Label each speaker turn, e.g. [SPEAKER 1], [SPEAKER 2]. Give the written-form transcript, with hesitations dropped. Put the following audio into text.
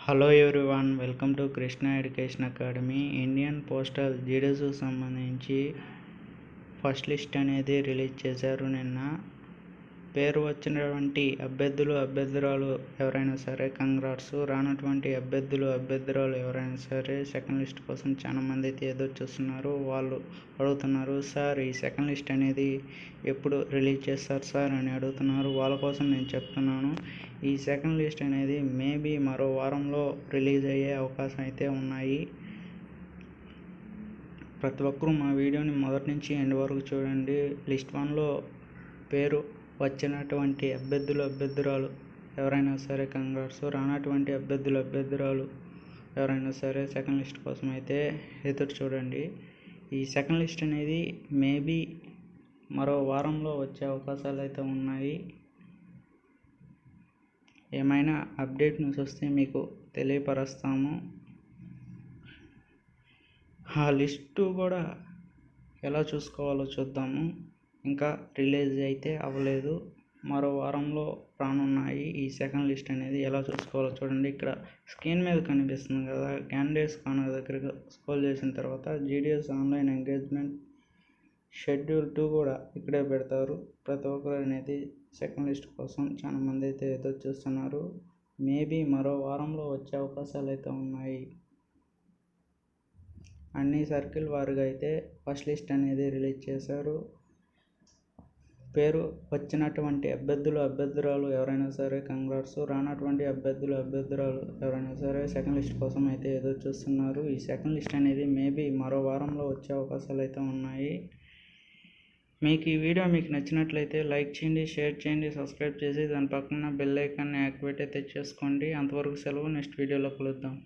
[SPEAKER 1] Hello everyone, welcome to Krishna education academy. Indian postal జీడీఎస్కు సంబంధించి first list అనేది release చేశారు నిన్న. పేరు వచ్చినటువంటి అభ్యర్థురాలు ఎవరైనా సరే కంగ్రాట్స్. రానటువంటి అభ్యర్థురాలు ఎవరైనా సరే సెకండ్ లిస్ట్ కోసం చాలా మంది అయితే ఎదురు చూస్తున్నారు. వాళ్ళు అడుగుతున్నారు, సార్ ఈ సెకండ్ లిస్ట్ అనేది ఎప్పుడు రిలీజ్ చేస్తారు సార్ అని అడుగుతున్నారు. వాళ్ళ కోసం నేను చెప్తున్నాను, ఈ సెకండ్ లిస్ట్ అనేది మేబీ మరో వారంలో రిలీజ్ అయ్యే అవకాశం అయితే ఉన్నాయి. ప్రతి ఒక్కరూ మా వీడియోని మొదటి నుంచి ఎండ్ వరకు చూడండి. లిస్ట్ 1లో పేరు వచ్చినటువంటి అభ్యర్థురాలు ఎవరైనా సరే కంగ్రాట్స్. రానటువంటి అభ్యర్థురాలు ఎవరైనా సరే సెకండ్ లిస్ట్ కోసం అయితే ఎదురు చూడండి. ఈ సెకండ్ లిస్ట్ అనేది మేబీ మరో వారంలో వచ్చే అవకాశాలు అయితే ఉన్నాయి. ఏమైనా అప్డేట్ న్యూస్ వస్తే మీకు తెలియపరుస్తాము. ఆ లిస్టు కూడా ఎలా చూసుకోవాలో చూద్దాము. ఇంకా రిలీజ్ అయితే అవ్వలేదు, మరో వారంలో రానున్నాయి. ఈ సెకండ్ లిస్ట్ అనేది ఎలా చూసుకోవాలో చూడండి. ఇక్కడ స్క్రీన్ మీద కనిపిస్తుంది కదా, క్యాండిడేట్స్ కార్నర్ దగ్గర స్క్రోల్ చేసిన తర్వాత జీడీఎస్ ఆన్లైన్ ఎంగేజ్మెంట్ షెడ్యూల్ 2 కూడా ఇక్కడే పెడతారు. ప్రతి ఒక్కరు అనేది సెకండ్ లిస్ట్ కోసం చాలా మంది అయితే ఎదురు చూస్తున్నారు. మేబీ మరో వారంలో వచ్చే అవకాశాలు అయితే ఉన్నాయి. అన్ని సర్కిల్ వారుగా అయితే ఫస్ట్ లిస్ట్ అనేది రిలీజ్ చేశారు. పేరు వచ్చినటువంటి అభ్యర్థురాలు ఎవరైనా సరే కంగ్రాట్స్. రానటువంటి అభ్యర్థురాలు ఎవరైనా సరే సెకండ్ లిస్ట్ కోసం అయితే ఎదురు చూస్తున్నారు. ఈ సెకండ్ లిస్ట్ అనేది మేబీ మరో వారంలో వచ్చే అవకాశాలు అయితే ఉన్నాయి. మీకు ఈ వీడియో నచ్చినట్లయితే లైక్ చేయండి, షేర్ చేయండి, సబ్స్క్రైబ్ చేసి దాని పక్కన బెల్ ఐకాన్ని యాక్టివేట్ అయితే చేసుకోండి. అంతవరకు సెలవు. నెక్స్ట్ వీడియోలో కలుద్దాం.